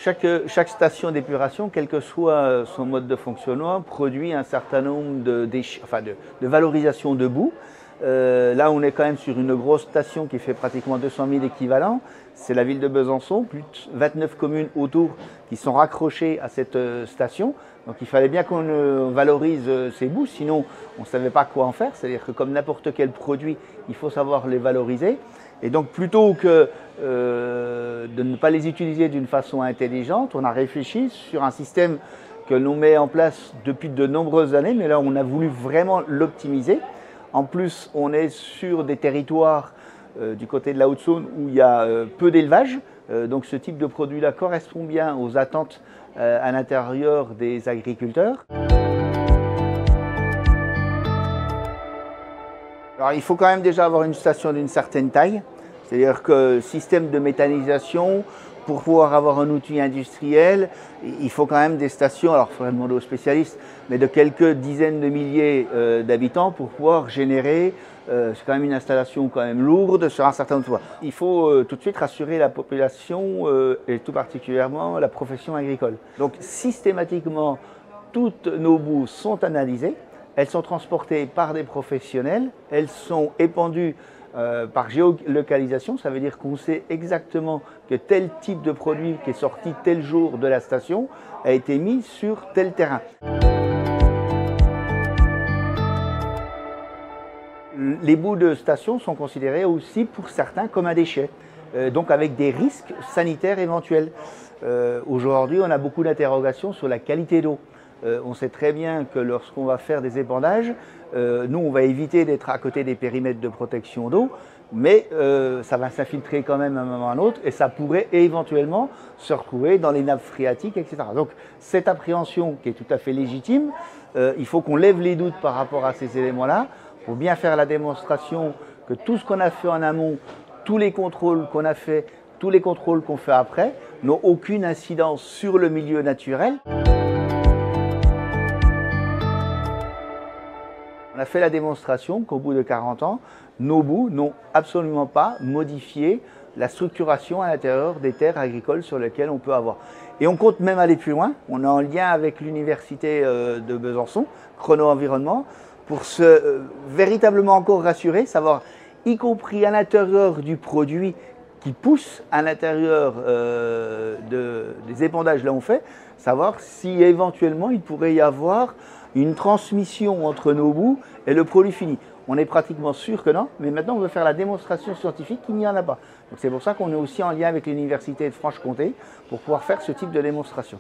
Chaque station d'épuration, quel que soit son mode de fonctionnement, produit un certain nombre de valorisations de boue. Là, on est quand même sur une grosse station qui fait pratiquement 200 000 équivalents. C'est la ville de Besançon, plus de 29 communes autour qui sont raccrochées à cette station. Donc il fallait bien qu'on valorise ces boues, sinon on ne savait pas quoi en faire. C'est-à-dire que comme n'importe quel produit, il faut savoir les valoriser. Et donc plutôt que de ne pas les utiliser d'une façon intelligente, on a réfléchi sur un système que l'on met en place depuis de nombreuses années, mais là on a voulu vraiment l'optimiser. En plus, on est sur des territoires du côté de la Haute-Saône où il y a peu d'élevage. Donc ce type de produit-là correspond bien aux attentes à l'intérieur des agriculteurs. Alors il faut quand même déjà avoir une station d'une certaine taille. C'est-à-dire que système de méthanisation, pour pouvoir avoir un outil industriel, il faut quand même des stations, alors il faudrait demander aux spécialistes, mais de quelques dizaines de milliers d'habitants pour pouvoir générer, c'est quand même une installation quand même lourde sur un certain nombre de fois. Il faut tout de suite rassurer la population et tout particulièrement la profession agricole. Donc systématiquement, toutes nos boues sont analysées, elles sont transportées par des professionnels, elles sont épandues par géolocalisation, ça veut dire qu'on sait exactement que tel type de produit qui est sorti tel jour de la station a été mis sur tel terrain. Les boues de station sont considérées aussi pour certains comme un déchet, donc avec des risques sanitaires éventuels. Aujourd'hui, on a beaucoup d'interrogations sur la qualité d'eau. On sait très bien que lorsqu'on va faire des épandages, nous on va éviter d'être à côté des périmètres de protection d'eau, mais ça va s'infiltrer quand même à un moment ou à un autre et ça pourrait éventuellement se retrouver dans les nappes phréatiques, etc. Donc cette appréhension qui est tout à fait légitime, il faut qu'on lève les doutes par rapport à ces éléments-là pour bien faire la démonstration que tout ce qu'on a fait en amont, tous les contrôles qu'on a fait, tous les contrôles qu'on fait après, n'ont aucune incidence sur le milieu naturel. On a fait la démonstration qu'au bout de 40 ans, nos boues n'ont absolument pas modifié la structuration à l'intérieur des terres agricoles sur lesquelles on peut avoir. Et on compte même aller plus loin. On est en lien avec l'université de Besançon, Chrono Environnement, pour se véritablement encore rassurer, savoir, y compris à l'intérieur du produit qui pousse à l'intérieur des épandages là on fait, savoir si éventuellement il pourrait y avoir une transmission entre nos boues et le produit fini. On est pratiquement sûr que non, mais maintenant on veut faire la démonstration scientifique qu'il n'y en a pas. Donc c'est pour ça qu'on est aussi en lien avec l'université de Franche-Comté pour pouvoir faire ce type de démonstration.